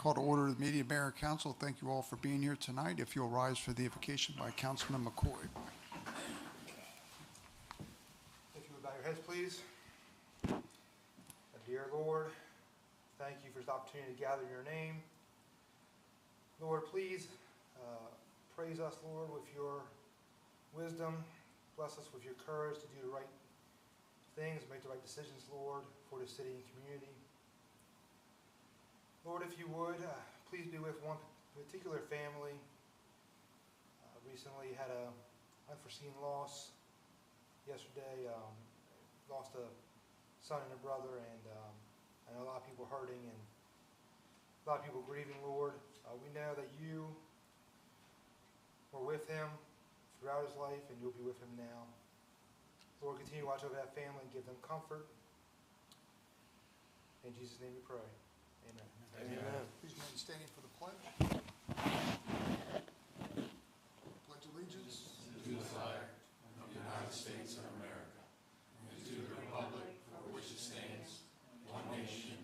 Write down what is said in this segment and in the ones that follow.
Call to order the meeting of Mayor and Council. Thank you all for being here tonight. If you'll rise for the invocation by Councilman McCoy. If you would bow your heads, please. Dear Lord, thank you for this opportunity to gather in your name. Lord, please praise us, Lord, with your wisdom. Bless us with your courage to do the right things, make the right decisions, Lord, for the city and community. Lord, if you would, please be with one particular family. Recently had an unforeseen loss. Yesterday, lost a son and a brother, and I know a lot of people hurting and a lot of people grieving, Lord. We know that you were with him throughout his life, and you'll be with him now. Lord, continue to watch over that family and give them comfort. In Jesus' name we pray. Amen. Amen. Please remain standing for the pledge. Pledge allegiance to the flag of the United States of America and to the republic for which it stands, one nation,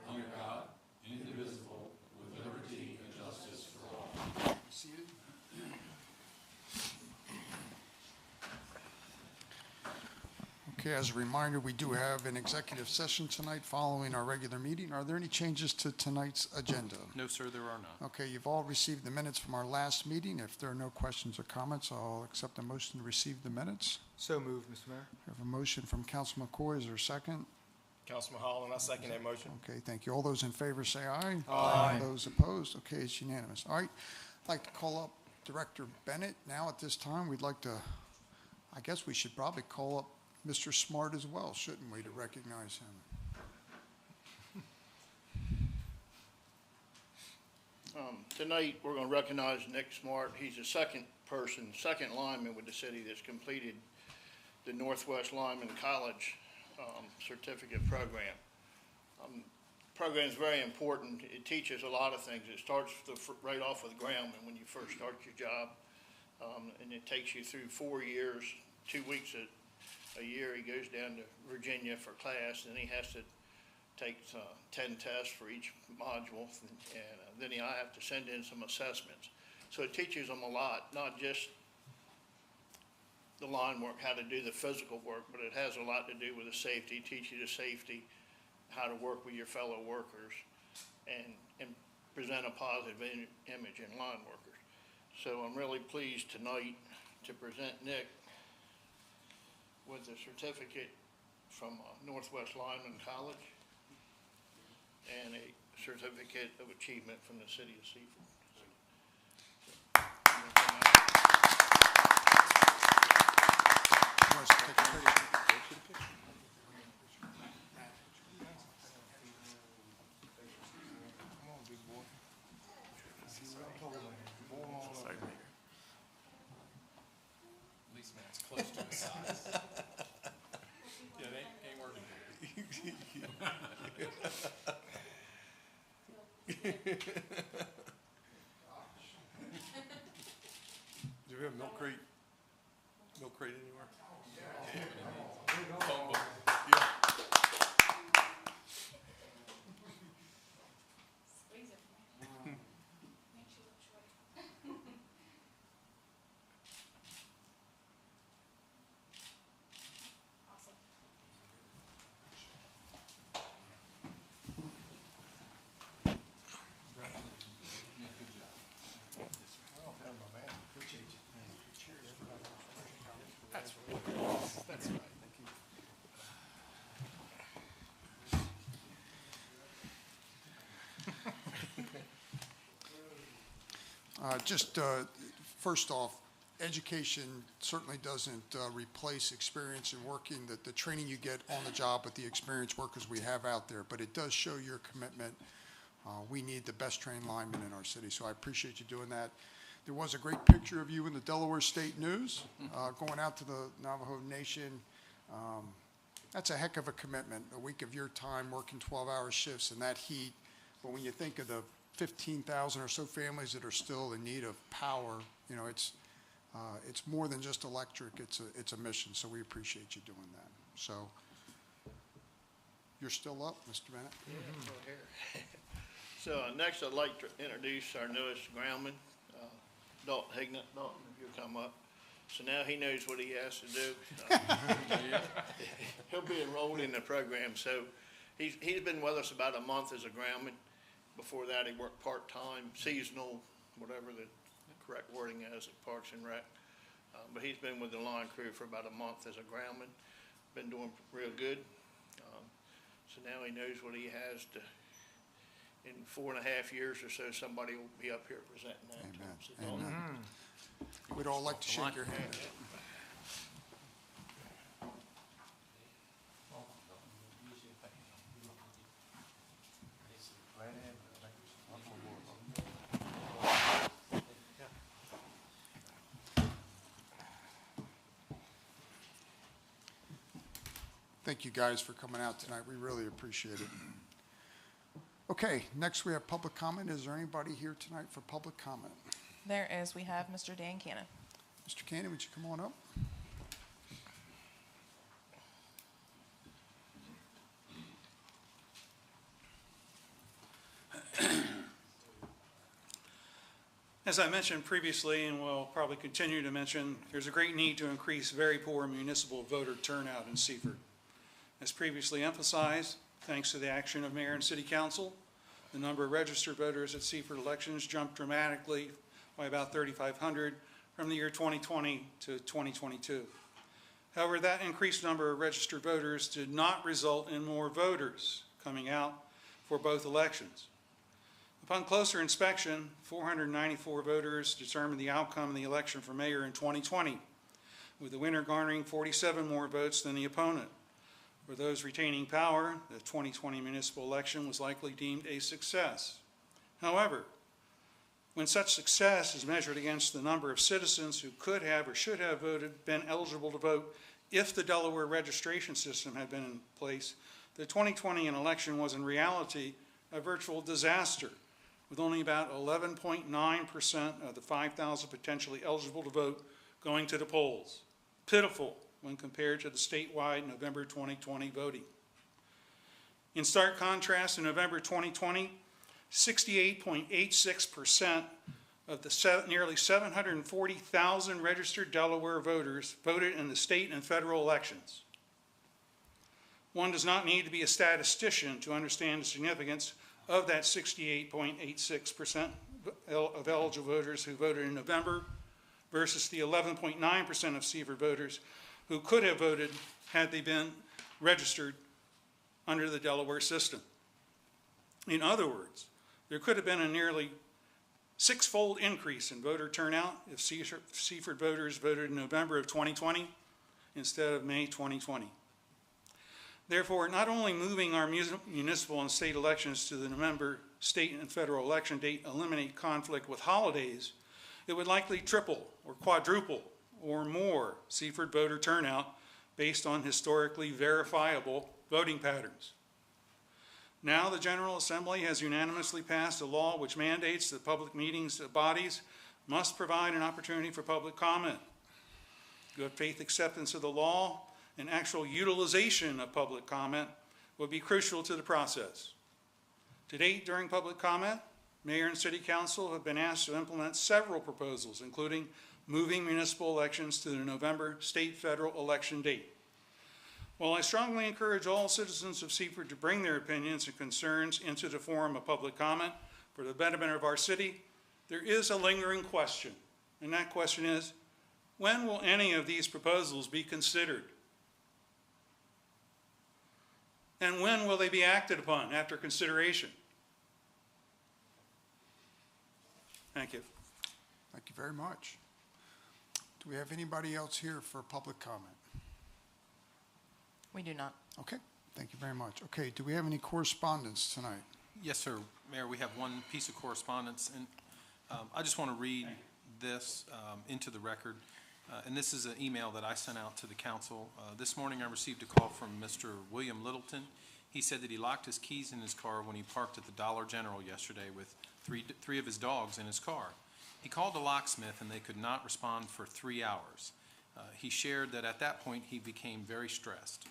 under God, indivisible, with liberty and justice for all. Seated. Okay, as a reminder, we do have an executive session tonight following our regular meeting. Are there any changes to tonight's agenda? No, sir, there are none. Okay, you've all received the minutes from our last meeting. If there are no questions or comments, I'll accept a motion to receive the minutes. So moved, Mr. Mayor. We have a motion from Councilman McCoy. Is there a second? Councilman Holland, I second that motion. Okay, thank you. All those in favor say aye. Aye. Those opposed? Okay, it's unanimous. All right, I'd like to call up Director Bennett. Now at this time, we'd like to, I guess we should probably call up Mr. Smart as well, shouldn't we, to recognize him? Tonight, we're going to recognize Nick Smart. He's the second lineman with the city that's completed the Northwest Lineman College certificate program. Program is very important. It teaches a lot of things. It starts right off with groundman when you first start your job, and it takes you through 4 years, 2 weeks a year. He goes down to Virginia for class, and he has to take 10 tests for each module, and then I have to send in some assessments. So it teaches them a lot, not just the line work, how to do the physical work, but it has a lot to do with the safety. It teaches you the safety, how to work with your fellow workers, and present a positive image in line workers. So I'm really pleased tonight to present Nick with a certificate from Northwest Lineman College and a certificate of achievement from the city of Seaford. At least Matt's close to his size. Yeah, it ain't working Do we have milk crate anywhere? Phone book. Yeah. Squeeze it. Makes you look short. Awesome. That's right. First off, education certainly doesn't replace experience in working, the training you get on the job with the experienced workers we have out there, but it does show your commitment. We need the best trained linemen in our city, so I appreciate you doing that. There was a great picture of you in the Delaware State News, going out to the Navajo Nation. That's a heck of a commitment, a week of your time working 12-hour shifts in that heat. But when you think of the 15,000 or so families that are still in need of power, you know, it's more than just electric. It's a mission. So we appreciate you doing that. So You're still up, Mr. Bennett. So next, I'd like to introduce our newest groundman, Dalton Hignett. Dalton, if you'll come up. So now he knows what he has to do. He'll be enrolled in the program. So he's been with us about a month as a groundman. Before that, he worked part-time, seasonal, whatever the correct wording is at Parks and Rec. But he's been with the line crew for about a month as a groundman. Been doing real good. So now he knows what he has to. In 4.5 years or so, somebody will be up here presenting that. to him. So Dalton, Amen. We'd all like to shake your hand. Thank you guys for coming out tonight. We really appreciate it. Okay, next we have public comment. Is there anybody here tonight for public comment? There is. We have Mr. Dan Cannon. Mr. Cannon, would you come on up? As I mentioned previously, and will probably continue to mention, there's a great need to increase very poor municipal voter turnout in Seaford. As previously emphasized, thanks to the action of Mayor and City Council, the number of registered voters at Seaford elections jumped dramatically by about 3,500 from the year 2020 to 2022. However, that increased number of registered voters did not result in more voters coming out for both elections. Upon closer inspection, 494 voters determined the outcome of the election for mayor in 2020, with the winner garnering 47 more votes than the opponent. For those retaining power, the 2020 municipal election was likely deemed a success. However, when such success is measured against the number of citizens who could have or should have been eligible to vote if the Delaware registration system had been in place, the 2020 election was in reality a virtual disaster, with only about 11.9% of the 5,000 potentially eligible to vote going to the polls. Pitiful when compared to the statewide November 2020 voting. In stark contrast, in November 2020, 68.86% of the nearly 740,000 registered Delaware voters voted in the state and federal elections. One does not need to be a statistician to understand the significance of that 68.86% of eligible voters who voted in November versus the 11.9% of Seaford voters who could have voted had they been registered under the Delaware system. In other words, there could have been a nearly six-fold increase in voter turnout if Seaford voters voted in November of 2020 instead of May 2020. Therefore, not only moving our municipal and state elections to the November state and federal election date eliminate conflict with holidays, it would likely triple or quadruple or more Seaford voter turnout based on historically verifiable voting patterns. Now the General Assembly has unanimously passed a law which mandates that public meetings bodies must provide an opportunity for public comment. Good faith acceptance of the law and actual utilization of public comment will be crucial to the process. To date, during public comment, Mayor and City Council have been asked to implement several proposals, including moving municipal elections to the November state-federal election date. While I strongly encourage all citizens of Seaford to bring their opinions and concerns into the forum of public comment for the betterment of our city, there is a lingering question, and that question is, when will any of these proposals be considered? And when will they be acted upon after consideration? Thank you. Thank you very much. Do we have anybody else here for public comment? We do not. Okay, thank you very much. Okay, do we have any correspondence tonight? Yes, sir. Mayor, we have one piece of correspondence, and I just want to read this into the record. And this is an email that I sent out to the council. This morning I received a call from Mr. William Littleton. He said that he locked his keys in his car when he parked at the Dollar General yesterday with three of his dogs in his car. He called the locksmith and they could not respond for 3 hours. He shared that at that point he became very stressed.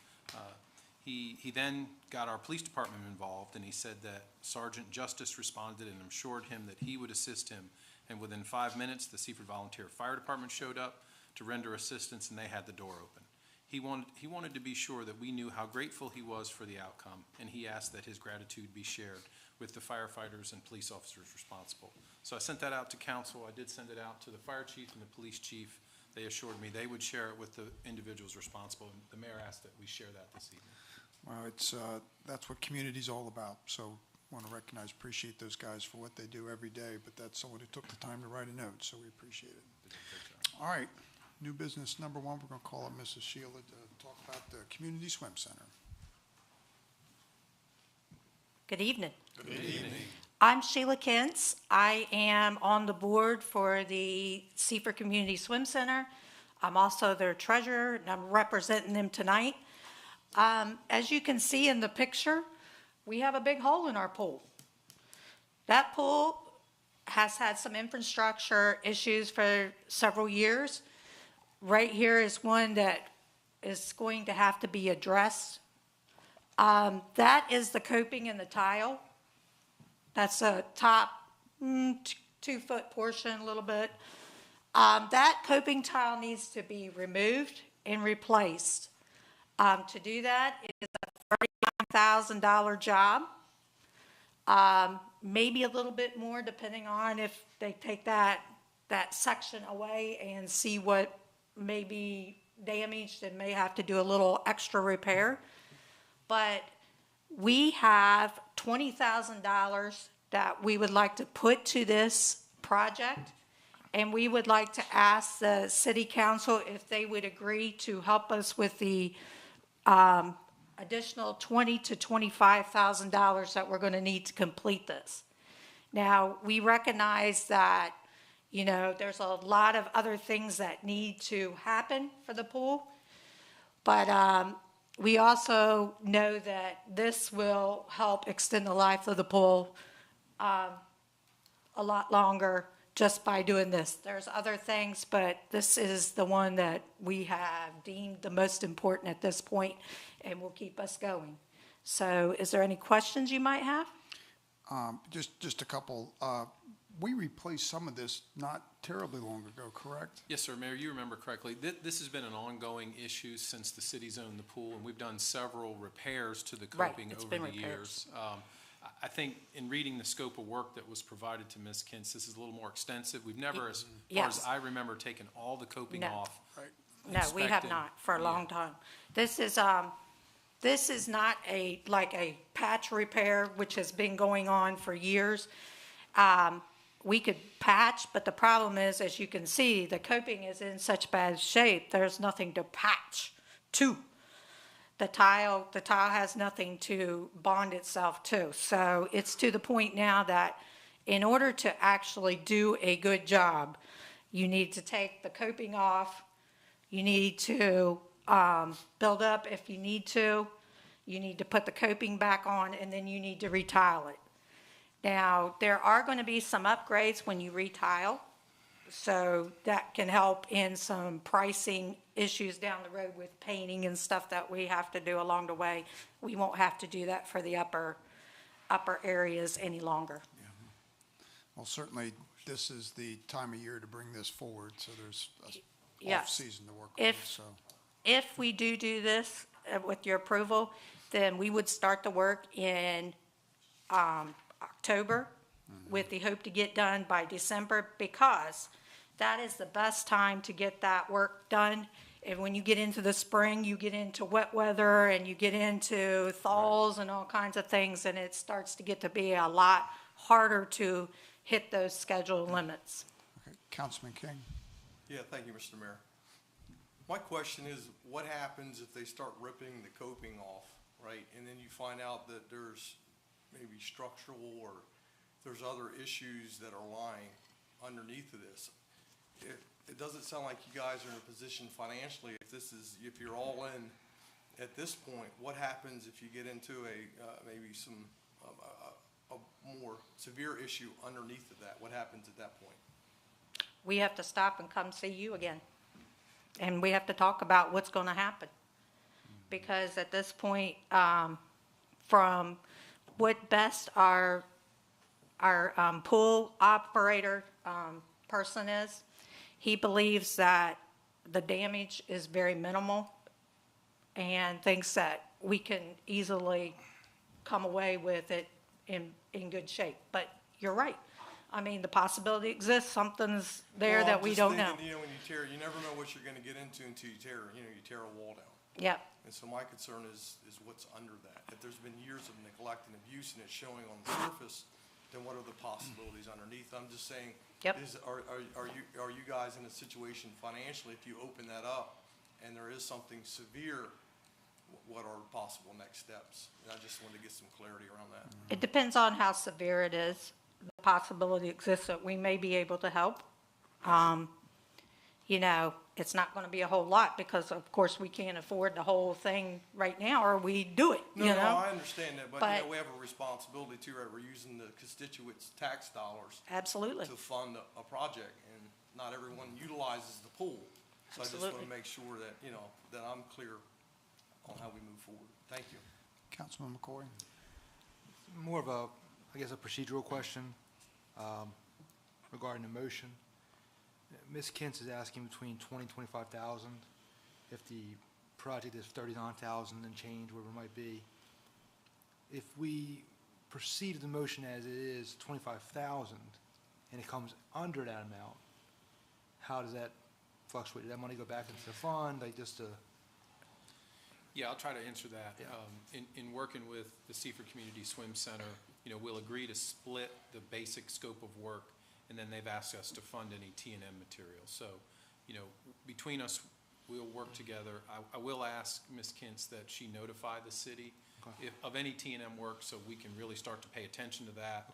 He then got our police department involved, and he said that Sergeant Justice responded and assured him that he would assist him. And within 5 minutes, the Seaford Volunteer Fire Department showed up to render assistance, and they had the door open. He wanted to be sure that we knew how grateful he was for the outcome, and he asked that his gratitude be shared with the firefighters and police officers responsible. So I sent that out to council. I did send it out to the fire chief and the police chief. They assured me they would share it with the individuals responsible, and the mayor asked that we share that this evening. Well, that's what community's all about. So want to recognize, appreciate those guys for what they do every day, but that's someone who took the time to write a note, so we appreciate it. All right, new business number one, we're going to call up Mrs. Sheila to talk about the Community Swim Center. Good evening. Good evening. I'm Sheila Kentz. I am on the board for the Seaford Community Swim Center. I'm also their treasurer, and I'm representing them tonight. As you can see in the picture, we have a big hole in our pool. That pool has had some infrastructure issues for several years. Right here is one that is going to have to be addressed. That is the coping and the tile. That's a top 2-foot portion, a little bit. That coping tile needs to be removed and replaced. To do that, it is a $39,000 job, maybe a little bit more depending on if they take that section away and see what may be damaged and may have to do a little extra repair. But we have $20,000 that we would like to put to this project, and we would like to ask the city council if they would agree to help us with the additional $20,000 to $25,000 that we're going to need to complete this. Now, we recognize that, you know, there's a lot of other things that need to happen for the pool, but we also know that this will help extend the life of the pool a lot longer just by doing this. There's other things, but this is the one that we have deemed the most important at this point and will keep us going. So is there any questions you might have? Just a couple. We replaced some of this not terribly long ago, correct? Yes, sir, Mayor, you remember correctly. This has been an ongoing issue since the city's owned the pool, and we've done several repairs to the coping it's over been the repairs. years. I think in reading the scope of work that was provided to Ms. Kentz, this is a little more extensive. We've never, as far Yes. as I remember, taken all the coping No. off. No, we have inspected. not for a long time. This is not like a patch repair, which has been going on for years. We could patch, but the problem is, as you can see, the coping is in such bad shape, there's nothing to patch to. The tile has nothing to bond itself to. So it's to the point now that in order to actually do a good job, you need to take the coping off, you need to build up if you need to put the coping back on, and then you need to retile it. Now, there are going to be some upgrades when you retile, so that can help in some pricing issues down the road with painting and stuff that we have to do along the way. We won't have to do that for the upper areas any longer. Well, certainly, this is the time of year to bring this forward, so there's a Yes. off-season to work with, so. If we do this with your approval, then we would start the work in October with the hope to get done by December, because that is the best time to get that work done. And when you get into the spring, you get into wet weather and you get into thaws and all kinds of things, and it starts to get to be a lot harder to hit those schedule limits. Okay, Councilman King? Yeah, thank you, Mr. Mayor. My question is, what happens if they start ripping the coping off, right? And then you find out that there's maybe structural or there's other issues that are lying underneath of this. It doesn't sound like you guys are in a position financially, if you're all in at this point, what happens if you get into maybe some, a more severe issue underneath of that? What happens at that point? We have to stop and come see you again. And we have to talk about what's going to happen. because at this point, from what best our pool operator person is, he believes that the damage is very minimal and thinks that we can easily come away with it in good shape. But you're right. I mean, the possibility exists, something's there Well, that I'm we just don't know. thinking, you know, when you tear, you never know what you're gonna get into until you tear, you tear a wall down. Yep, And so my concern is what's under that. If there's been years of neglect and abuse and it's showing on the surface, then what are the possibilities underneath? I'm just saying, Yep. are you guys in a situation financially, if you open that up and there is something severe, what are possible next steps? And I just wanted to get some clarity around that. it depends on how severe it is. The possibility exists that we may be able to help. You know, it's not gonna be a whole lot because of course we can't afford the whole thing right now or we do it, you No, know? I understand that, but But- we have a responsibility too, right? We're using the constituents' tax dollars Absolutely. to fund a project, and not everyone utilizes the pool. So I just want Absolutely. to make sure that, that I'm clear on how we move forward. Thank you. Councilman McCoy? More of a, I guess, a procedural question regarding the motion. Ms. Kentz is asking between 20 and 25,000. If the project is 39,000 and change, whatever it might be. If we proceed with the motion as it is, 25,000, and it comes under that amount, how does that fluctuate? Does that money go back into the fund, like just to? Yeah, I'll try to answer that. Yeah. In working with the Seaford Community Swim Center, we'll agree to split the basic scope of work, and then they've asked us to fund any T&M material. So, between us, we'll work together. I will ask Ms. Kentz that she notify the city of any T&M work, so we can really start to pay attention to that,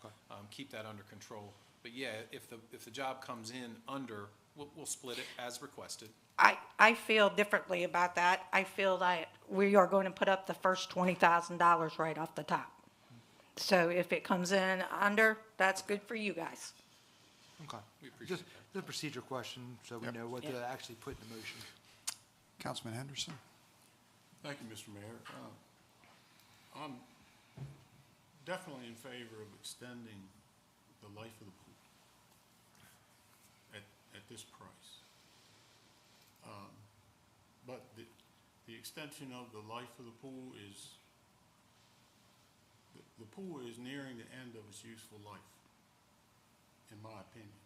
keep that under control. But yeah, if the job comes in under, we'll split it as requested. I feel differently about that. I feel that we are going to put up the first $20,000 right off the top. So if it comes in under, that's good for you guys. Okay. We appreciate Just a procedure question, so we know what to actually put in the motion. Councilman Henderson? Thank you, Mr. Mayor. I'm definitely in favor of extending the life of the pool at this price. But the extension of the life of the pool is, the pool is nearing the end of its useful life, in my opinion.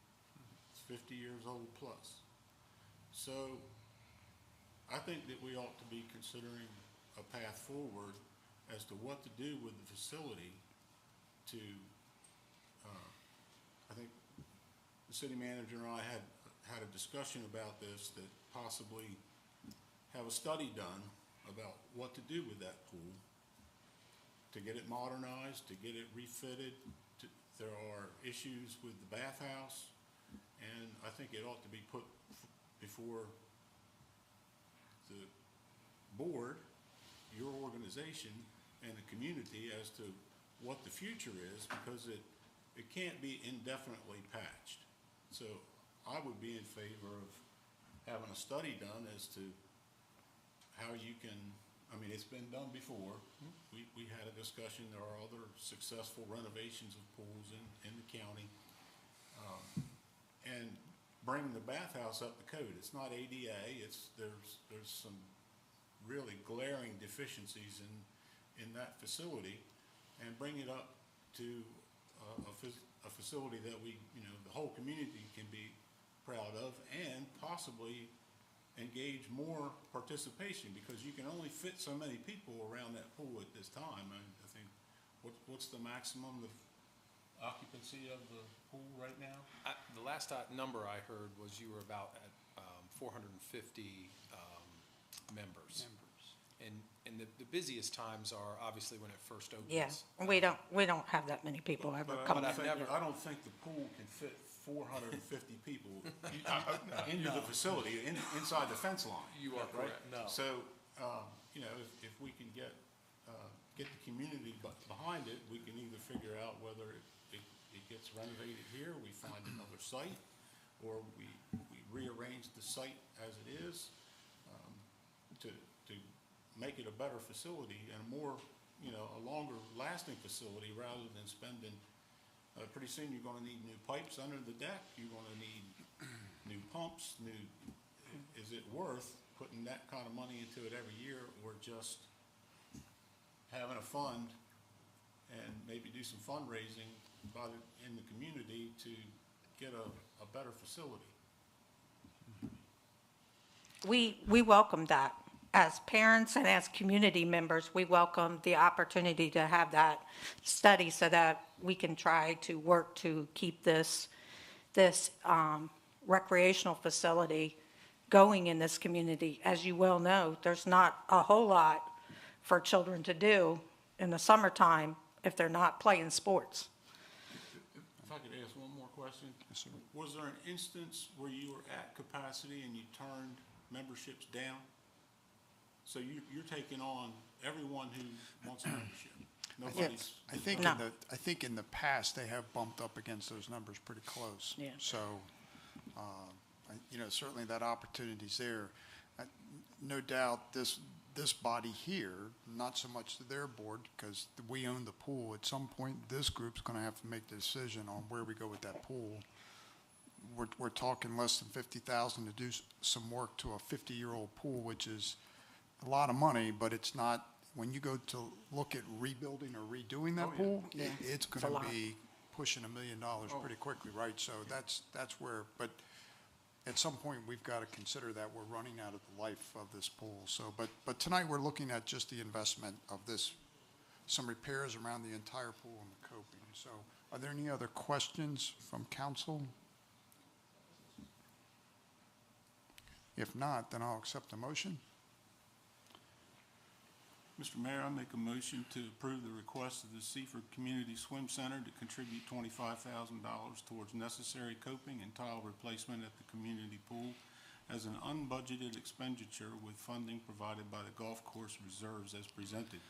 It's 50 years old plus. So I think that we ought to be considering a path forward as to what to do with the facility to, I think the city manager and I had a discussion about this, that possibly have a study done about what to do with that pool, to get it modernized, to get it refitted. There are issues with the bathhouse, and I think it ought to be put before the board, your organization, and the community as to what the future is, because it can't be indefinitely patched. So I would be in favor of having a study done as to how you can, it's been done before. We had a discussion, there are other successful renovations of pools in the county. And bring the bathhouse up to code. It's not ADA, there's some really glaring deficiencies in that facility, and bring it up to a facility that the whole community can be proud of, and possibly engage more participation, because you can only fit so many people around that pool at this time. I think, what's the maximum of occupancy of the pool right now? The last number I heard was you were about at 450 members. And the busiest times are obviously when it first opens. Yeah, we don't have that many people ever But come I in. don't think the pool can fit 450 people into the facility, inside the fence line. You are right? correct. No. So, if we can get the community behind it, we can either figure out whether it gets renovated here, we find another site, or we rearrange the site as it is, to make it a better facility and a more, a longer lasting facility rather than spending, pretty soon you're gonna need new pipes under the deck, you're gonna need new pumps, is it worth putting that kind of money into it every year, or just having a fund and maybe do some fundraising in the community to get a better facility? We welcome that. As parents and as community members, we welcome the opportunity to have that study so that we can try to work to keep this recreational facility going in this community. As you well know, there's not a whole lot for children to do in the summertime if they're not playing sports. If I could ask one more question? Yes, sir. Was there an instance where you were at capacity and you turned memberships down? So you're taking on everyone who wants a membership? Nobody's. I think No. in the past, they have bumped up against those numbers pretty close. Yeah. So, certainly that opportunity's there. No doubt, this body here, not so much to their board, because we own the pool. At some point, this group's gonna have to make the decision on where we go with that pool. We're talking less than $50,000 to do some work to a 50-year-old pool, which is a lot of money, but it's not, when you go to look at rebuilding or redoing that pool, it's a gonna lot. be pushing $1 million pretty quickly, right? So that's where, but at some point, we've got to consider that we're running out of the life of this pool. So, but tonight, we're looking at just the investment of this, some repairs around the entire pool and the coping. So are there any other questions from council? If not, then I'll accept the motion. Mr. Mayor, I make a motion to approve the request of the Seaford Community Swim Center to contribute $25,000 towards necessary coping and tile replacement at the community pool as an unbudgeted expenditure with funding provided by the golf course reserves as presented.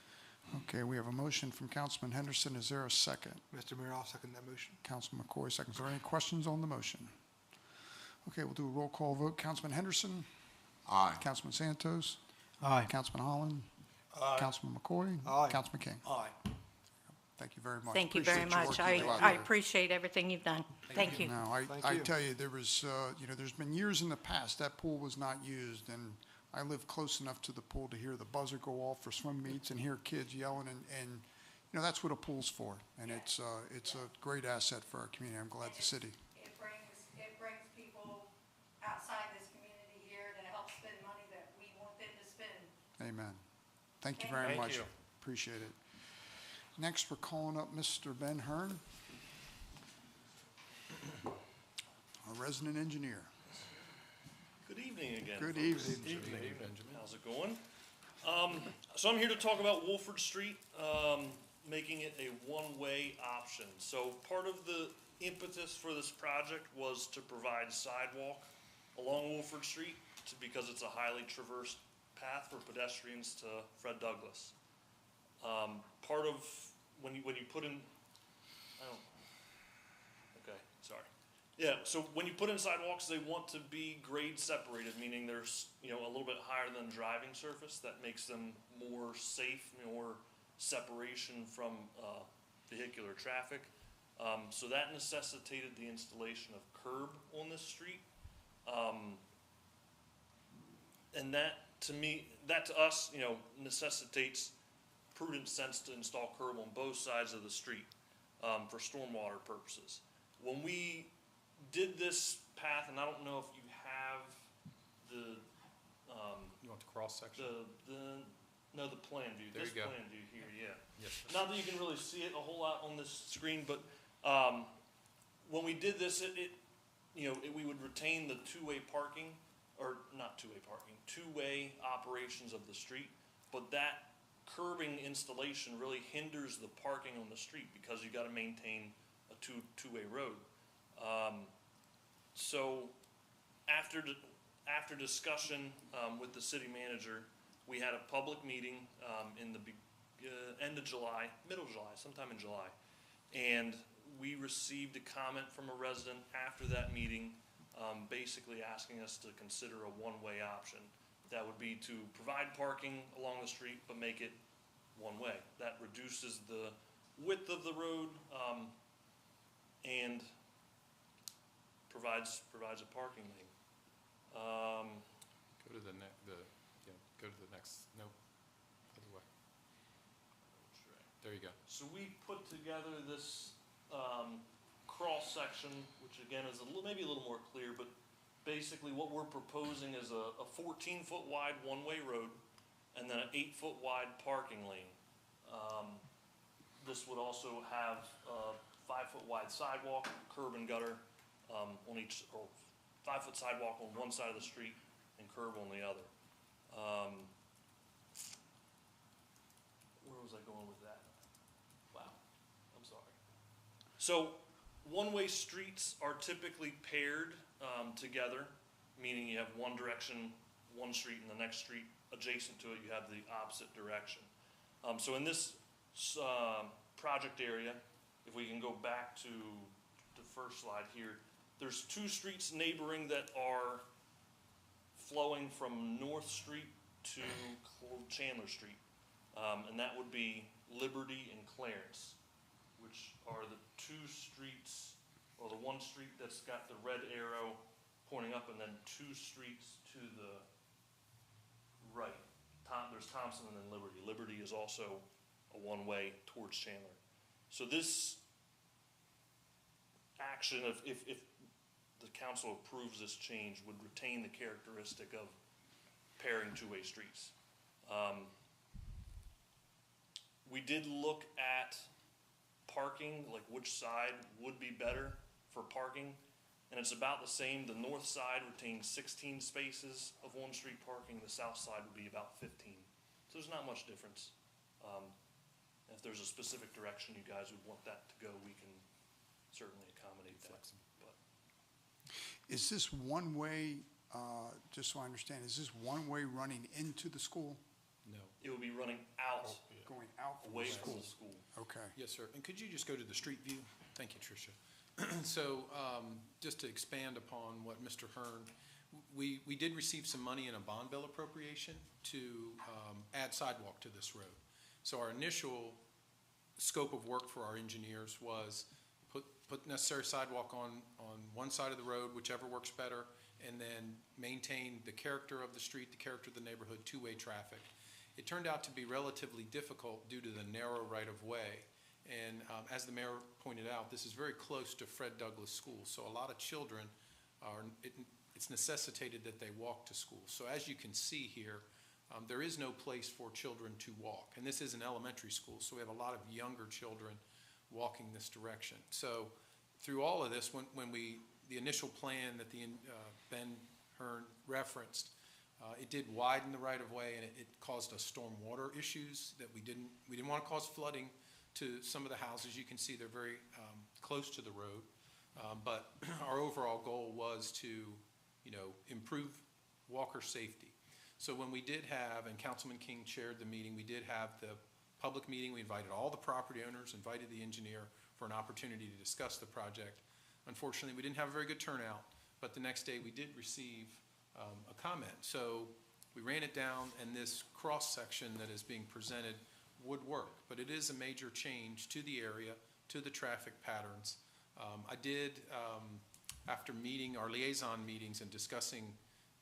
Okay, we have a motion from Councilman Henderson. Is there a second? Mr. Mayor, I'll second that motion. Councilman McCoy seconds. Are there any questions on the motion? Okay, we'll do a roll call vote. Councilman Henderson? Aye. Councilman Santos? Aye. Councilman Holland? Aye. Councilman McCoy? Aye. Councilman King? Aye. Thank you very much. Thank you very Appreciate your much. work you do out I there. appreciate everything you've done. Thank you. No, Thank I you. tell you, there was, there's been years in the past, that pool was not used, and I live close enough to the pool to hear the buzzer go off for swim meets and hear kids yelling, and that's what a pool's for, and it's a great asset for our community. I'm glad the city. It brings people outside this community here to help spend money that we want them to spend. Amen. Thank you very much. you. Appreciate it. Next, we're calling up Mr. Ben Hearn, our resident engineer. Good evening again. Good folks. evening. How's it going? So I'm here to talk about Wilford Street, making it a one-way option. So part of the impetus for this project was to provide sidewalk along Wilford Street because it's a highly traversed path for pedestrians to Fred Douglass. Part of when you put in, Yeah, so when you put in sidewalks, they want to be grade separated, meaning there's, a little bit higher than driving surface. That makes them more safe, more separation from vehicular traffic. So that necessitated the installation of curb on this street. And that to us, necessitates prudent sense to install curb on both sides of the street for stormwater purposes. When we did this path, and I don't know if you have the You want the cross-section? the plan view. There This you go. plan view here, yeah. Yes. Not that you can really see it a whole lot on this screen, but when we did this, we would retain the two-way parking, or not two-way parking, two-way operations of the street, but that curbing installation really hinders the parking on the street because you got to maintain a two-way road. So after discussion with the city manager, we had a public meeting in the end of July, middle of July, sometime in July. And we received a comment from a resident after that meeting, basically asking us to consider a one-way option. That would be to provide parking along the street, but make it one-way. That reduces the width of the road, and provides a parking lane. Go to go to the next, no, other way. There you go. So we put together this cross-section, which again is maybe a little more clear, but basically what we're proposing is a 14-foot wide one-way road and then an 8-foot wide parking lane. This would also have a 5-foot wide sidewalk, curb and gutter on each, or 5-foot sidewalk on one side of the street and curb on the other. Where was I going with that? Wow, I'm sorry. So, one-way streets are typically paired together, meaning you have one direction, one street, and the next street adjacent to it, you have the opposite direction. So in this project area, if we can go back to the first slide here, there's 2 streets neighboring that are flowing from North Street to Chandler Street. And that would be Liberty and Clarence, which are the 2 streets, or the one street that's got the red arrow pointing up, and then 2 streets to the right. There's Thompson and then Liberty. Liberty is also a one-way towards Chandler. So this action, if the council approves this change, would retain the characteristic of pairing 2-way streets. We did look at parking, like which side would be better for parking, and it's about the same. The north side retains 16 spaces of on-street parking. The south side would be about 15. So there's not much difference. If there's a specific direction you guys would want that to go, we can certainly accommodate that. But Is this one-way, just so I understand, is this one-way running into the school? No. it would be running out, Going out from away the from school? the school. Okay. Yes, sir. And could you just go to the street view? Thank you, Tricia. So just to expand upon what Mr. Hearn, we did receive some money in a bond bill appropriation to add sidewalk to this road. So our initial scope of work for our engineers was put necessary sidewalk on one side of the road, whichever works better, and then maintain the character of the street, the character of the neighborhood, two-way traffic. It turned out to be relatively difficult due to the narrow right-of-way. And as the mayor pointed out, this is very close to Fred Douglass School, so a lot of children it's necessitated that they walk to school. So as you can see here, there is no place for children to walk. And this is an elementary school, so we have a lot of younger children walking this direction. So through all of this, when the initial plan that Ben Hearn referenced, it did widen the right-of-way, and it caused us stormwater issues that we didn't want to cause flooding to some of the houses. You can see they're very close to the road. But our overall goal was to, improve walker safety. So when we did have, and Councilman King chaired the meeting, we did have the public meeting. We invited all the property owners, invited the engineer for an opportunity to discuss the project. Unfortunately, we didn't have a very good turnout, but the next day we did receive a comment. So we ran it down, and this cross-section that is being presented would work, but it is a major change to the area, to the traffic patterns. I did, after meeting our liaison meetings and discussing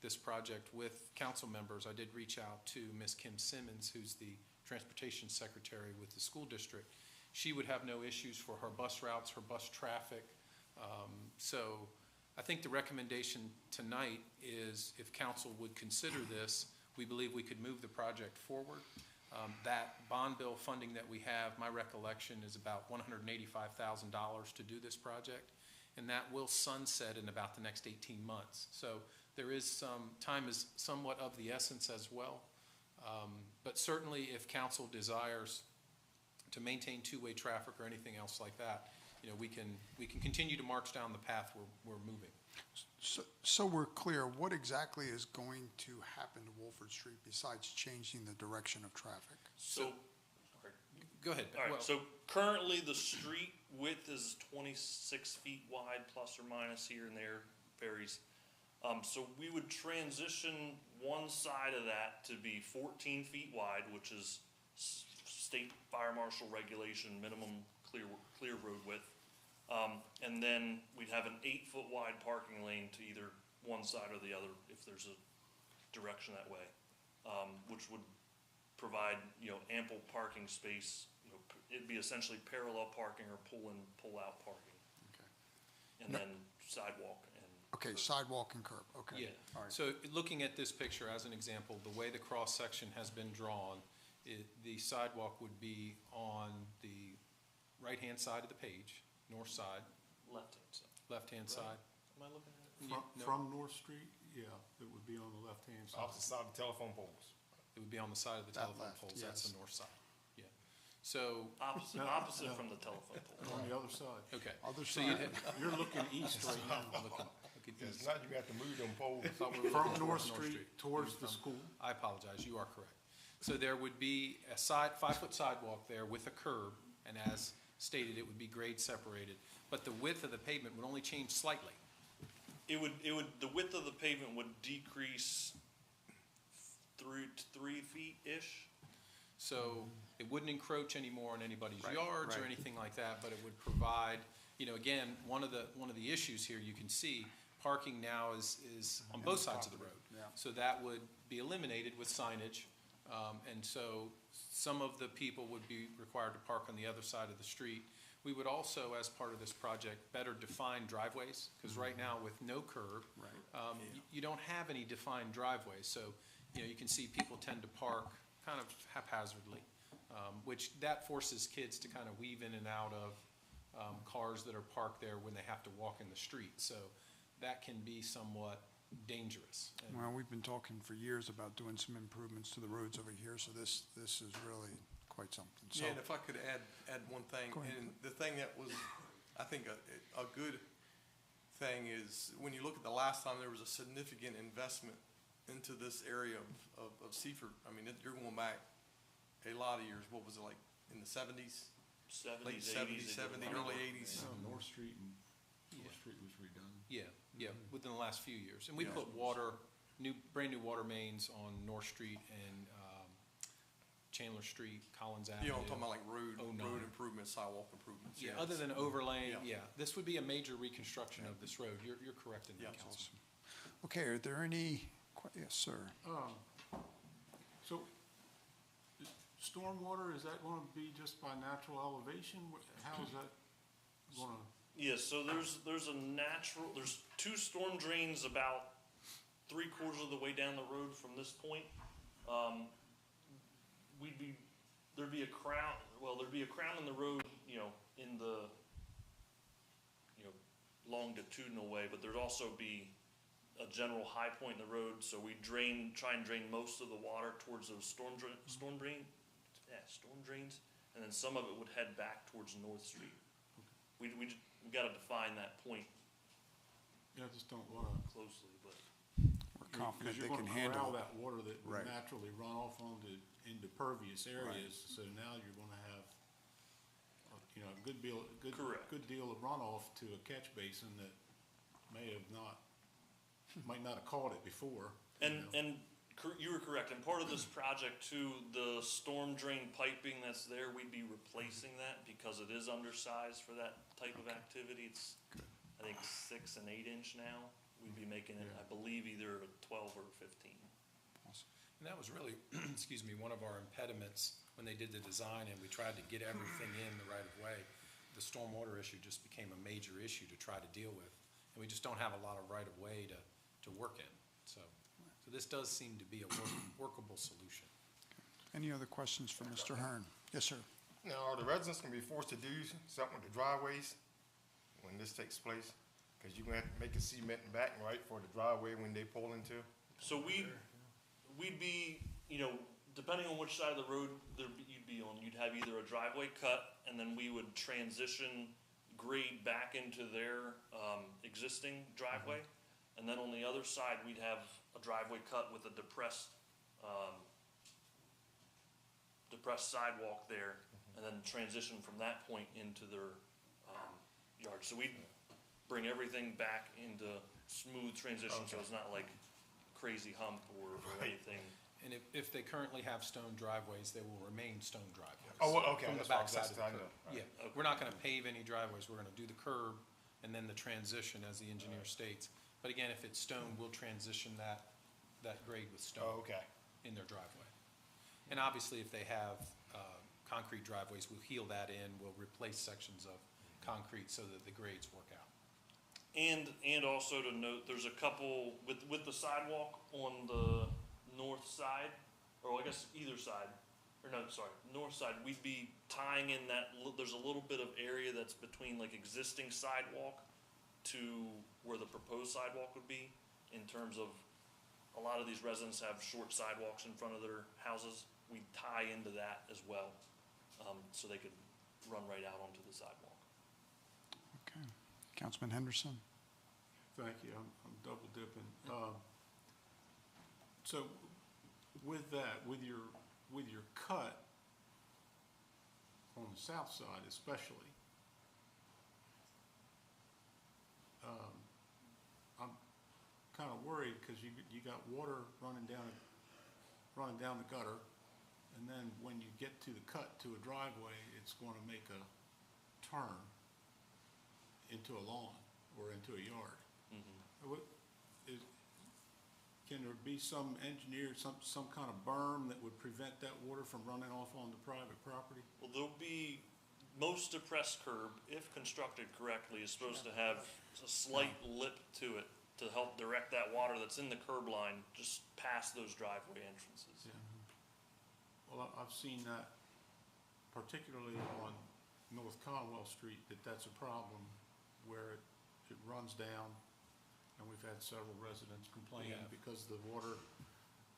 this project with council members, I did reach out to Ms. Kim Simmons, who's the transportation secretary with the school district. She would have no issues for her bus routes, her bus traffic. So I think the recommendation tonight is if council would consider this, we believe we could move the project forward. That bond bill funding that we have, my recollection, is about $185,000 to do this project, and that will sunset in about the next 18 months. So there is time is somewhat of the essence as well. But certainly if council desires to maintain two-way traffic or anything else like that, we can continue to march down the path we're moving. So we're clear, what exactly is going to happen to Wilford Street besides changing the direction of traffic? So, Go ahead. all right, Well, so currently the street width is 26 feet wide, plus or minus here and there, varies. So we would transition one side of that to be 14 feet wide, which is state fire marshal regulation, minimum clear road width. And then we'd have an 8-foot wide parking lane to either one side or the other if there's a direction that way, which would provide, ample parking space. It'd be essentially parallel parking or pull-in, pull-out parking. Okay. And then sidewalk and. Okay, sidewalk and curb, okay. Yeah, All right. so looking at this picture as an example, the way the cross-section has been drawn, the sidewalk would be on the right-hand side of the page, north side, Left-hand side. left-hand side. Am I looking at it? No, From North Street, yeah, it would be on the left-hand side. Opposite side of the telephone poles. It would be on the side of the That telephone left, poles, that's yes. the north side, yeah. So, Opposite from the telephone pole. On the other side. okay. Other So you'd side. You're looking east right now. look at It's east. not, you got to move them poles. From North Street towards the school. I apologize, you are correct. So there would be a 5-foot sidewalk there with a curb, and as stated, it would be grade separated, but the width of the pavement would only change slightly. The width of the pavement would decrease 3 feet-ish. So it wouldn't encroach anymore on anybody's Right, yards or right. anything like that, but it would provide, again, one of the issues here, you can see, parking now is on both sides of the road. Yeah. So that would be eliminated with signage, and so some of the people would be required to park on the other side of the street. We would also, as part of this project, better define driveways, because right now with no curb, you don't have any defined driveways. So, you can see people tend to park kind of haphazardly, which that forces kids to kind of weave in and out of cars that are parked there when they have to walk in the street. So that can be somewhat dangerous. And Well, we've been talking for years about doing some improvements to the roads over here, so this is really quite something. So, Yeah, and if I could add one thing, Go ahead. and the thing that was, I think, a good thing is, when you look at the last time, there was a significant investment into this area of Seaford. I mean, you're going back a lot of years. What was it, like, in the 70s? 70s, Late 80s. 70s, early 80s. North Street and Yeah. North Street was redone. Yeah, within the last few years. And we Yeah. put brand new water mains on North Street and Chandler Street, Collins Avenue. You know, I'm talking about like road 09. improvements, sidewalk improvements. Yeah, other than overlaying, Yeah. this would be a major reconstruction of this road. You're correct in that, Yeah. Councilman. okay, are there any, yes, sir. So, stormwater, is that gonna be just by natural elevation? How is that gonna? Yes, so there's there's 2 storm drains about 3/4 of the way down the road from this point. There'd be a crown in the road, in the, longitudinal way, but there'd also be a general high point in the road, so we try and drain most of the water towards those storm drains, and then some of it would head back towards North Street. We gotta define that point Yeah, I just don't wanna. closely, but. We're confident they can Because you're handle gonna corral it. that water that Right. would naturally run off into pervious areas, so now you're gonna have, a good deal Correct. good deal of runoff to a catch basin that might not have caught it before. You were correct, and part of this project too, the storm drain piping that's there, we'd be replacing that because it is undersized for that type of activity. It's, I think, 6 and 8 inch now. We'd be making it, I believe, either a 12 or 15. And that was really, excuse me, one of our impediments when they did the design and we tried to get everything in the right of way. The stormwater issue just became a major issue to try to deal with. And we just don't have a lot of right of way to work in. So this does seem to be a workable solution. Any other questions for Mr. Hearn? Yes, sir. Now, are the residents gonna be forced to do something with the driveways when this takes place? Cause you're gonna have to make a cement and backing, right, for the driveway when they pull into? So we'd be, depending on which side of the road you'd be on, you'd have either a driveway cut, and then we would transition grade back into their existing driveway. And then on the other side, we'd have a driveway cut with a depressed sidewalk there, and then transition from that point into their yard. So we'd bring everything back into smooth transition, so it's not like crazy hump or anything. And if they currently have stone driveways, they will remain stone driveways. Oh, well, okay, From the that's what- backside of the that's what I curb. know. Yeah, we're not gonna pave any driveways, we're gonna do the curb and then the transition as the engineer states. But again, if it's stone, we'll transition that grade with stone. Oh, okay. In their driveway. And obviously, if they have concrete driveways, we'll heal that in, we'll replace sections of concrete so that the grades work out. And also to note, there's a couple, with the sidewalk on the north side, or I guess either side, or no, sorry, north side, we'd be tying in that, there's a little bit of area that's between like existing sidewalk to where the proposed sidewalk would be, in terms of, a lot of these residents have short sidewalks in front of their houses. We tie into that as well, so they could run right out onto the sidewalk. Okay. Councilman Henderson? Thank you, I'm double dipping. So with that, with your cut on the south side especially, I'm kind of worried because you got water running down the gutter, and then when you get to the cut to a driveway, it's going to make a turn into a lawn or into a yard. Can there be some engineered, some kind of berm that would prevent that water from running off onto private property? Well, there'll be, most depressed curb, if constructed correctly, is supposed to have a slight lip to it to help direct that water that's in the curb line just past those driveway entrances. Yeah. Well, I've seen that particularly on North Conwell Street, that's a problem where it runs down, and we've had several residents complaining Yeah. because the water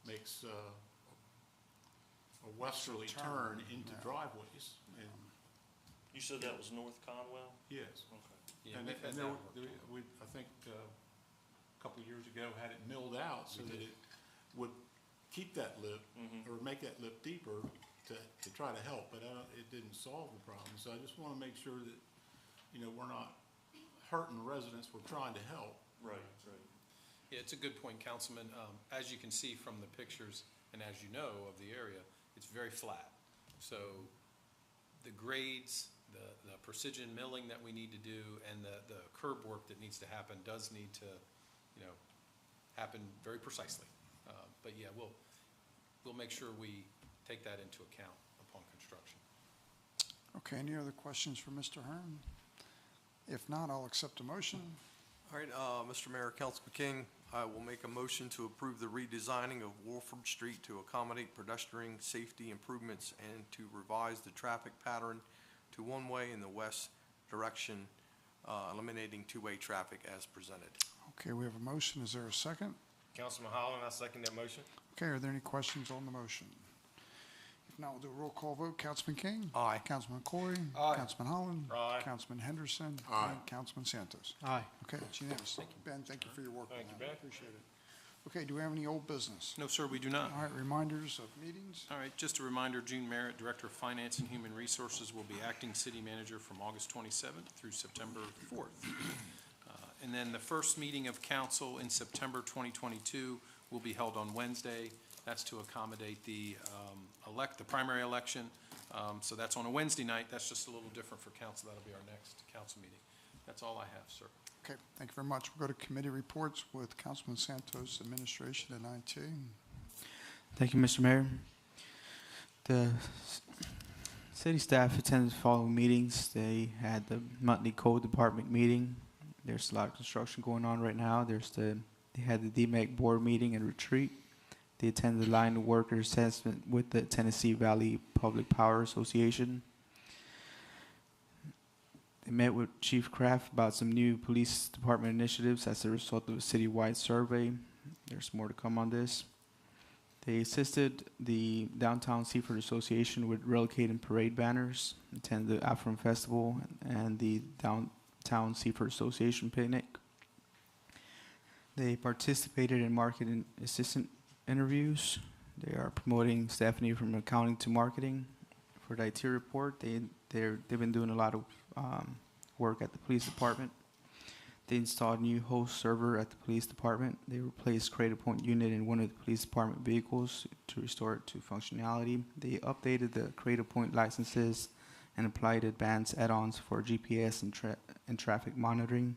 makes a westerly turn into driveways, and You said that was North Conwell? yes. Okay. Yeah, And we've had there, that worked out. we, I think, a couple of years ago, had it milled out so that it would keep that lip, or make that lip deeper to try to help, but it didn't solve the problem. So I just want to make sure that, we're not hurting residents, we're trying to help. Right. Yeah, it's a good point, Councilman. As you can see from the pictures, and as you know of the area, it's very flat. So the grades, the precision milling that we need to do, and the curb work that needs to happen does need to, happen very precisely. But yeah, we'll make sure we take that into account upon construction. Okay, any other questions for Mr. Hearn? If not, I'll accept a motion. All right, Mr. Mayor, Councilman King, I will make a motion to approve the redesigning of Wilford Street to accommodate pedestrian safety improvements and to revise the traffic pattern to one-way in the west direction, eliminating two-way traffic as presented. Okay, we have a motion. Is there a second? Councilman Holland, I second that motion. Okay, are there any questions on the motion? If not, we'll do a roll call vote. Councilman King? Aye. Councilman Corey? Aye. Councilman Holland? Aye. Councilman Henderson? Aye. And Councilman Santos? Aye. Okay, it's unanimous. Ben, thank you for your work on Thank you, that. Ben. Appreciate it. Okay, do we have any old business? No, sir, we do not. All right, reminders of meetings? All right, just a reminder, June Merritt, Director of Finance and Human Resources, will be acting city manager from August 27th through September 4th. And then the first meeting of council in September 2022 will be held on Wednesday. That's to accommodate the primary election. So that's on a Wednesday night. That's just a little different for council. That'll be our next council meeting. That's all I have, sir. Okay, thank you very much. We'll go to committee reports with Councilman Santos, Administration and IT. Thank you, Mr. Mayor. The city staff attended the following meetings. They had the monthly code department meeting. There's a lot of construction going on right now. They had the DMEC board meeting and retreat. They attended the line of workers assessment with the Tennessee Valley Public Power Association. They met with Chief Kraft about some new police department initiatives as a result of a citywide survey. There's more to come on this. They assisted the Downtown Seaford Association with relocating parade banners, attended the Afro Festival and the Downtown Seaford Association picnic. They participated in marketing assistant interviews. They are promoting Stephanie from accounting to marketing. For the IT report, they've been doing a lot of work at the police department. They installed a new host server at the police department. They replaced Cradlepoint unit in one of the police department vehicles to restore it to functionality. They updated the Cradlepoint licenses and applied advanced add-ons for GPS and traffic monitoring.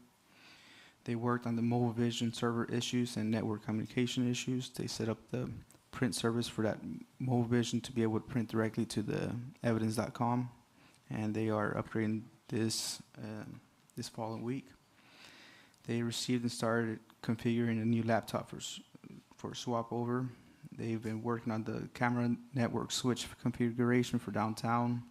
They worked on the mobile vision server issues and network communication issues. They set up the print service for that mobile vision to be able to print directly to the evidence.com, and they are upgrading this following week. They received and started configuring a new laptop for swap over. They've been working on the camera network switch configuration for downtown.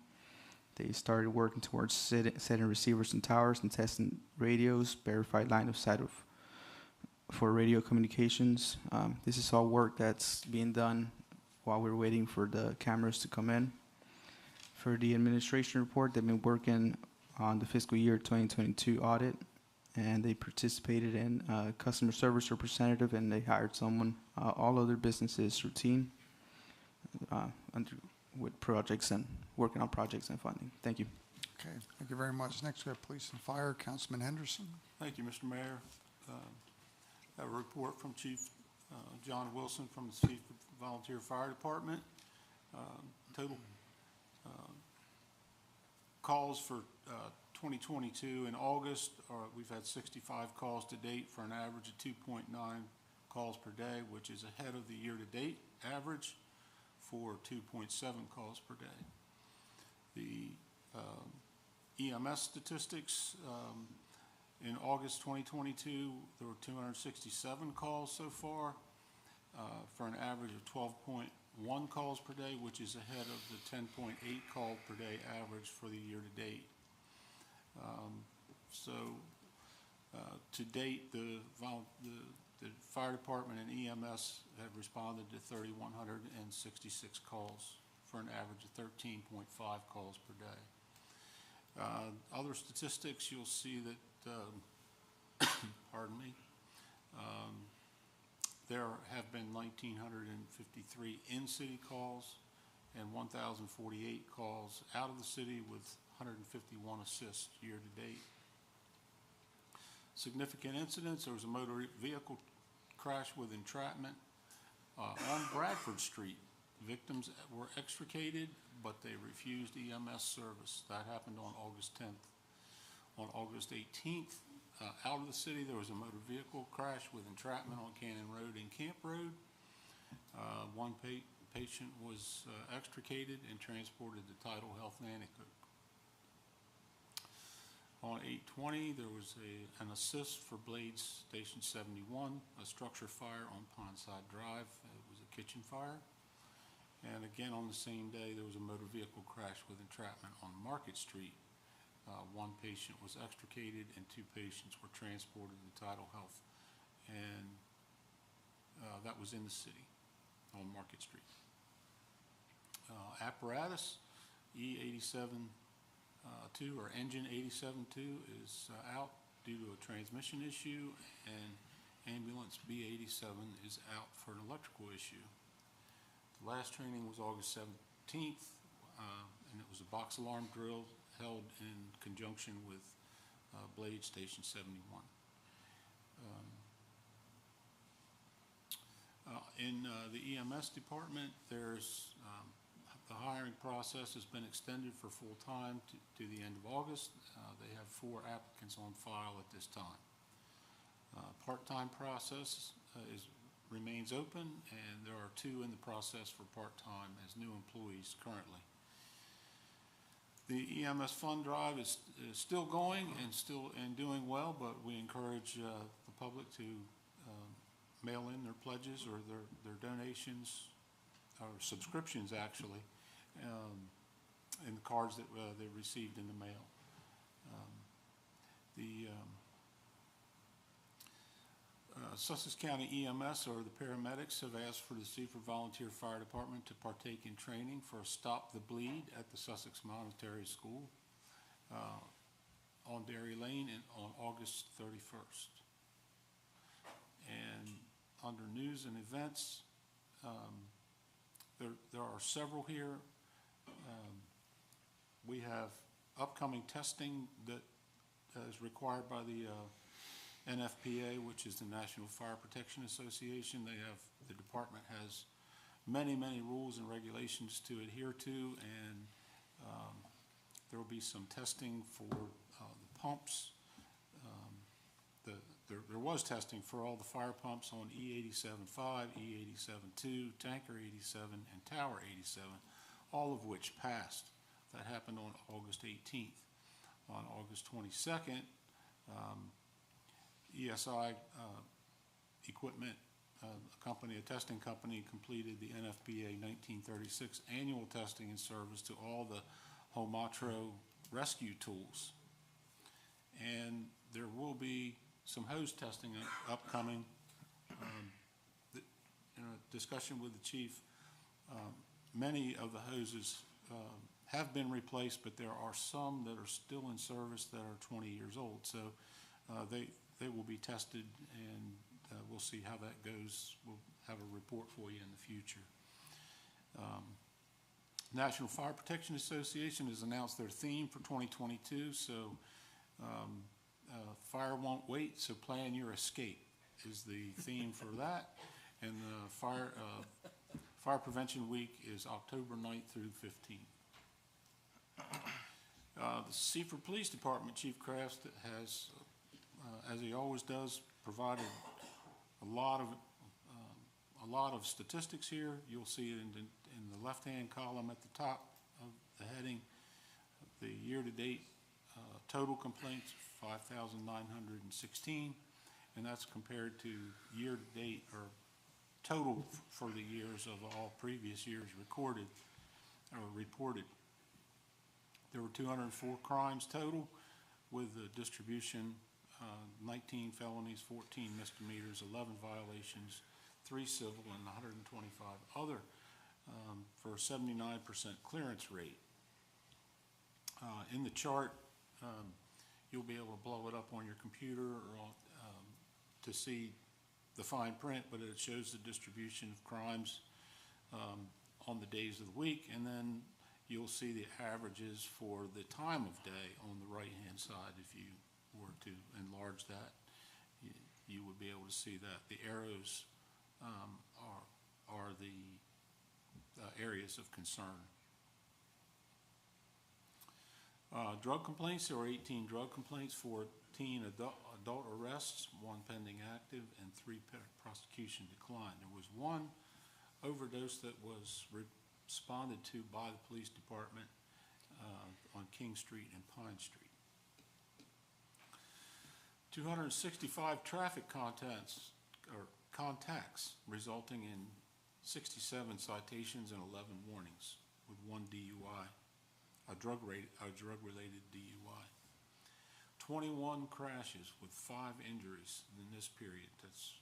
They started working towards setting receivers and towers and testing radios, verified line of sight for radio communications. This is all work that's being done while we're waiting for the cameras to come in. For the administration report, they've been working on the fiscal year 2022 audit, and they participated in customer service representative, and they hired someone. All other businesses routine with projects and working on projects and funding. Thank you. Okay, thank you very much. Next, we have Police and Fire, Councilman Henderson. Thank you, Mr. Mayor. A report from Chief John Wilson from the Seaford Volunteer Fire Department. Total calls for 2022 in August, we've had 65 calls to date for an average of 2.9 calls per day, which is ahead of the year-to-date average for 2.7 calls per day. The EMS statistics, in August 2022, there were 267 calls so far for an average of 12.1 calls per day, which is ahead of the 10.8 call per day average for the year-to-date. To date, the fire department and EMS have responded to 3,166 calls for an average of 13.5 calls per day. Other statistics, you'll see that, pardon me, there have been 1,953 in-city calls and 1,048 calls out of the city, with 151 assists year-to-date. Significant incidents: there was a motor vehicle crash with entrapment on Bradford Street. Victims were extricated, but they refused EMS service. That happened on August 10th. On August 18th, out of the city, there was a motor vehicle crash with entrapment on Cannon Road and Camp Road. One patient was extricated and transported to Tidal Health Nanticoke. On 8/20, there was an assist for Blades Station 71, a structure fire on Pondside Drive. It was a kitchen fire. And again, on the same day, there was a motor vehicle crash with entrapment on Market Street. One patient was extricated and two patients were transported to Tidal Health. And that was in the city on Market Street. Apparatus, E87-2 or engine 87-2 is out due to a transmission issue, and ambulance B87 is out for an electrical issue. The last training was August 17th, and it was a box alarm drill held in conjunction with Blade Station 71. In the EMS department, there's the hiring process has been extended for full time to the end of August. They have 4 applicants on file at this time. Part-time process remains open, and there are 2 in the process for part-time as new employees currently. The EMS fund drive is still going and doing well, but we encourage the public to mail in their pledges or their donations, or subscriptions actually, in the cards that they received in the mail. Sussex County EMS, or the paramedics, have asked for the Seaford Volunteer Fire Department to partake in training for Stop the Bleed at the Sussex Monetary School on Dairy Lane on August 31st. And under news and events, there are several here. We have upcoming testing that is required by the NFPA, which is the National Fire Protection Association. The department has many, many rules and regulations to adhere to, and there will be some testing for the pumps. There was testing for all the fire pumps on E87.5, E87.2, Tanker 87, and Tower 87, all of which passed. That happened on August 18th. On August 22nd, ESI Equipment, a testing company, completed the NFPA 1936 annual testing and service to all the Homatro rescue tools. And there will be some hose testing upcoming. In a discussion with the chief, many of the hoses have been replaced, but there are some that are still in service that are 20 years old. So they will be tested, and we'll see how that goes. We'll have a report for you in the future. National Fire Protection Association has announced their theme for 2022. So fire won't wait, so plan your escape is the theme for that. And the Fire Prevention Week is October 9th through 15th. The Seaford Police Department Chief Kraft has, as he always does, provided a lot of statistics here. You'll see it in the left-hand column at the top of the heading. The year-to-date total complaints, 5,916, and that's compared to year-to-date or total for the years of all previous years recorded or reported. There were 204 crimes total, with the distribution 19 felonies, 14 misdemeanors, 11 violations, 3 civil, and 125 other, for a 79% clearance rate. In the chart, you'll be able to blow it up on your computer or to see the fine print, but it shows the distribution of crimes on the days of the week, and then you'll see the averages for the time of day on the right-hand side. If you were to enlarge that, you would be able to see that. The arrows are the areas of concern. Drug complaints, there were 18 drug complaints, 14 adult arrests, 1 pending active, and 3 prosecution declined. There was 1 overdose that was responded to by the police department on King Street and Pine Street. 265 traffic contacts, resulting in 67 citations and 11 warnings, with 1 DUI, a drug-related DUI. 21 crashes with 5 injuries in this period. That's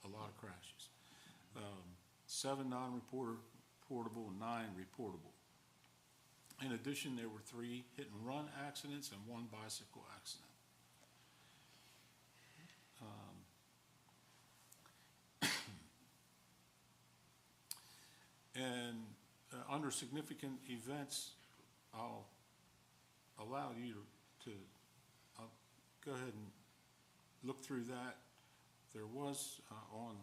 a lot of crashes. 7 non-reportable, 9 reportable. In addition, there were 3 hit-and-run accidents and 1 bicycle accident. Under significant events, I'll allow you to go ahead and look through that. There was on,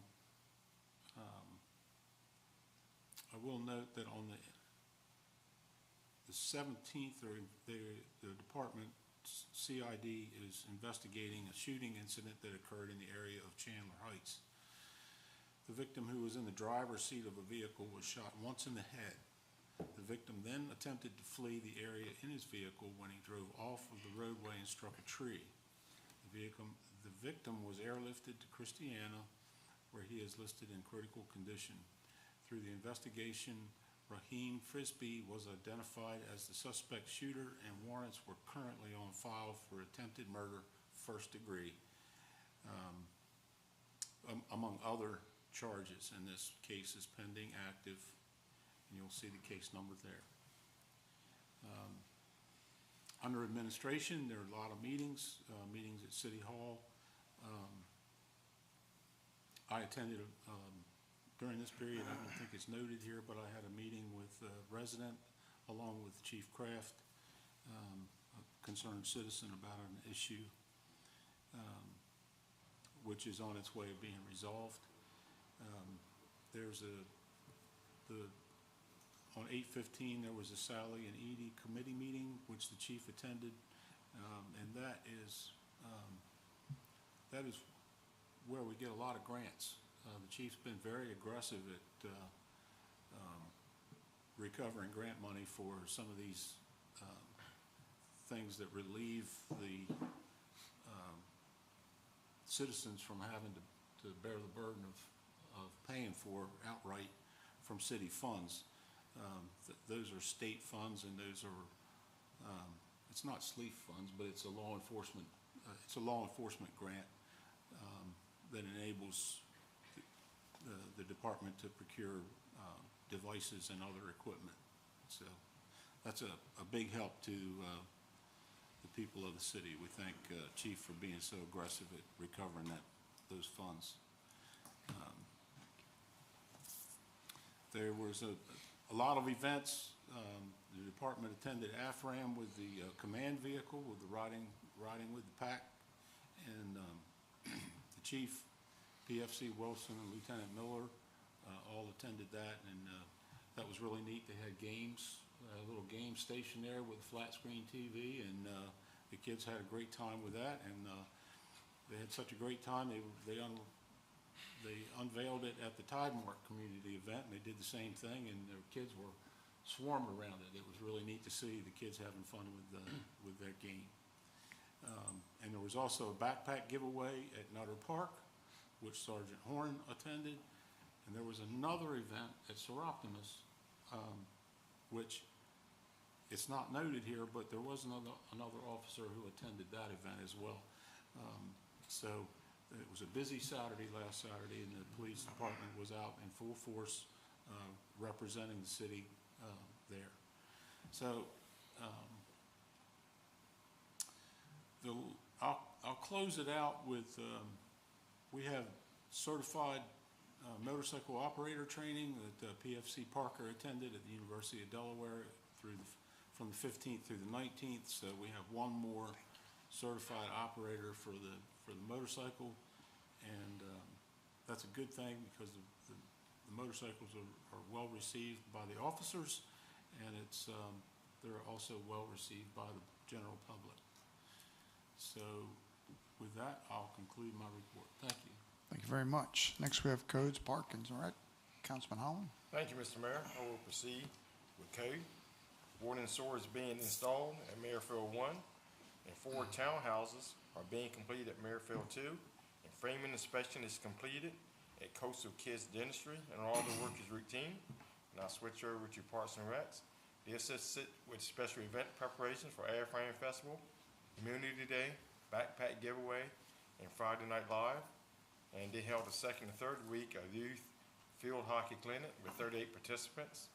I will note that on the 17th, the department CID is investigating a shooting incident that occurred in the area of Chandler Heights. The victim, who was in the driver's seat of a vehicle, was shot once in the head. The victim then attempted to flee the area in his vehicle when he drove off of the roadway and struck a tree. The victim was airlifted to Christiana, where he is listed in critical condition. Through the investigation, Raheem Frisbee was identified as the suspect shooter, and warrants were currently on file for attempted murder, first degree, among other charges. In this case is pending, active, and you'll see the case number there. Under administration, there are a lot of meetings at City Hall. I attended during this period, I don't think it's noted here, but I had a meeting with a resident along with Chief Kraft, concerned citizen about an issue which is on its way of being resolved. There's on 8/15, there was a Sally and Edie committee meeting, which the chief attended, and that is where we get a lot of grants. The chief's been very aggressive at recovering grant money for some of these things that relieve the citizens from having to bear the burden of paying for outright from city funds. Those are state funds, and those are it's not SLEEF funds, but it's a law enforcement grant that enables the department to procure devices and other equipment. So that's a big help to the people of the city. We thank Chief for being so aggressive at recovering those funds. There was a lot of events. The department attended AFRAM with the command vehicle, with the riding with the pack, and the chief, PFC Wilson, and Lieutenant Miller all attended that, and that was really neat. They had games, a little game station there with a flat screen TV, and the kids had a great time with that, and they had such a great time. They unveiled it at the Tidemark community event, and they did the same thing, and their kids were swarmed around it. It was really neat to see the kids having fun with their game. And there was also a backpack giveaway at Nutter Park, which Sergeant Horn attended, and there was another event at Seroptimus, which it's not noted here, but there was another officer who attended that event as well. So it was a busy Saturday last Saturday, and the police department was out in full force representing the city there. So I'll close it out with, we have certified motorcycle operator training that PFC Parker attended at the University of Delaware from the 15th through the 19th. So we have one more certified operator for the motorcycle, and that's a good thing because the motorcycles are well received by the officers, and they're also well received by the general public. So with that, I'll conclude my report. Thank you. Thank you very much. Next, we have Codes, Parkins, all right? Councilman Holland? Thank you, Mr. Mayor. I will proceed with code. Warning swords being installed at Mayorfield 1, and 4 townhouses are being completed at Mayorfield 2, and framing inspection is completed at Coastal Kids Dentistry, and all the work is routine. And I'll switch over to Parks and Recs. They assisted with special event preparations for AirFrame Festival, Community Day, Backpack Giveaway, and Friday Night Live. And they held the second and third week of Youth Field Hockey Clinic with 38 participants.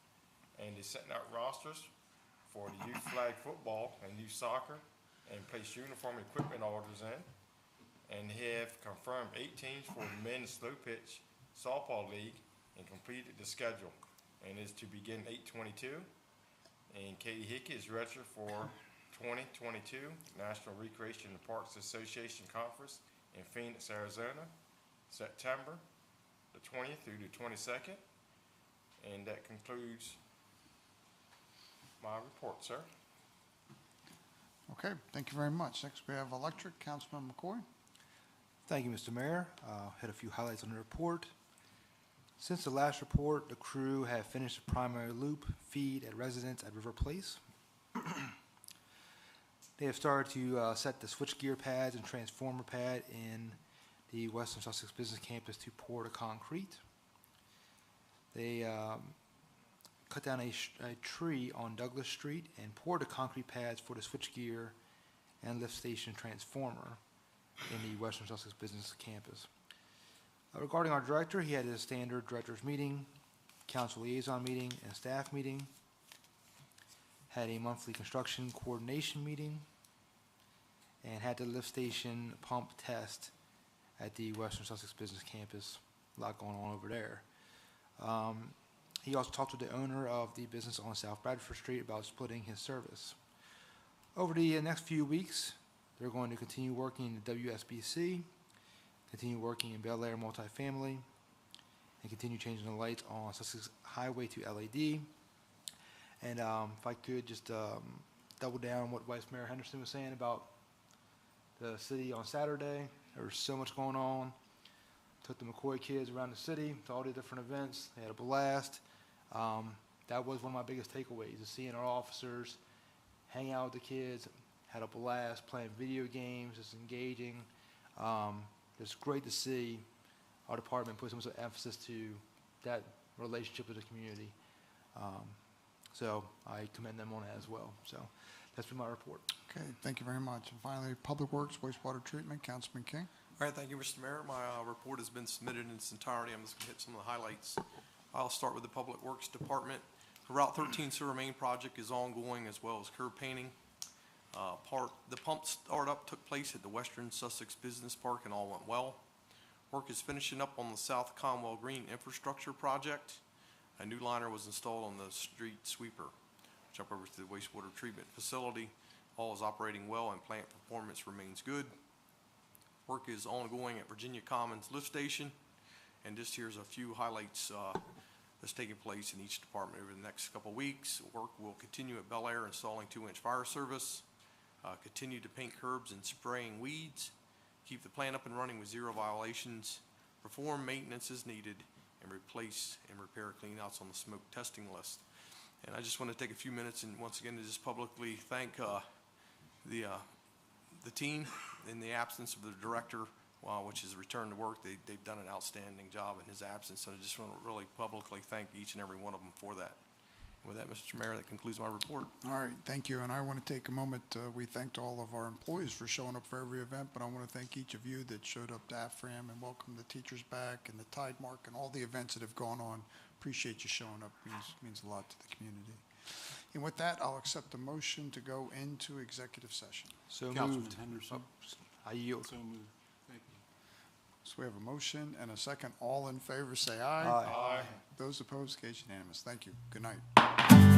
And they sent out rosters for the youth flag football and youth soccer, and placed uniform equipment orders in. And they have confirmed 8 teams for the men's slow pitch softball league and completed the schedule. And is to begin 8/22. And Katie Hickey is registered for 2022 National Recreation and Parks Association Conference in Phoenix, Arizona, September the 20th through the 22nd. And that concludes my report, sir. Okay, thank you very much. Next, we have Electric, Councilman McCoy. Thank you, Mr. Mayor. Had a few highlights on the report. Since the last report, the crew have finished the primary loop feed at residents at River Place. They have started to set the switchgear pads and transformer pad in the Western Sussex Business Campus to pour the concrete. They cut down a tree on Douglas Street and poured the concrete pads for the switchgear and lift station transformer in the Western Sussex Business Campus. Regarding our director, he had his standard director's meeting, council liaison meeting, and staff meeting. Had a monthly construction coordination meeting, and had the lift station pump test at the Western Sussex Business Campus. A lot going on over there. He also talked to the owner of the business on South Bradford Street about splitting his service. over the next few weeks, they're going to continue working in the WSBC, continue working in Bel Air multifamily, and continue changing the lights on Sussex Highway to LED. And if I could just double down on what Vice Mayor Henderson was saying about the city on Saturday. There was so much going on. Took the McCoy kids around the city to all the different events. They had a blast. That was one of my biggest takeaways, is seeing our officers hang out with the kids, had a blast playing video games, just engaging. It's great to see our department put so much emphasis to that relationship with the community. So I commend them on it as well. So that's been my report. Okay, thank you very much. And finally, Public Works, wastewater treatment, Councilman King. All right, thank you, Mr. Mayor. My report has been submitted in its entirety. I'm just going to hit some of the highlights. I'll start with the Public Works Department. The Route 13 sewer main project is ongoing, as well as curb painting. The pump startup took place at the Western Sussex Business Park and all went well. Work is finishing up on the South Conwell Green infrastructure project. A new liner was installed on the street sweeper. Jump over to the wastewater treatment facility. All is operating well and plant performance remains good. Work is ongoing at Virginia Commons Lift Station. And just here's a few highlights that's taking place in each department over the next couple weeks. Work will continue at Bel Air installing 2-inch fire service. Continue to paint curbs and spraying weeds. Keep the plant up and running with 0 violations. Perform maintenance as needed and replace and repair cleanouts on the smoke testing list. And I just want to take a few minutes and once again to just publicly thank the team in the absence of the director, which is returned to work. They've done an outstanding job in his absence, and I just want to really publicly thank each and every one of them for that. And with that, Mr. Mayor, that concludes my report. All right, thank you. And I want to take a moment. We thanked all of our employees for showing up for every event, but I want to thank each of you that showed up to AFRAM and welcome the teachers back and the Tide Mark and all the events that have gone on. Appreciate you showing up. Means a lot to the community. And with that, I'll accept the motion to go into executive session. So Councilman moved. Henderson. I yield. So moved. Thank you. So we have a motion and a second. All in favor, say aye. Aye. Those opposed, case unanimous. Thank you. Good night.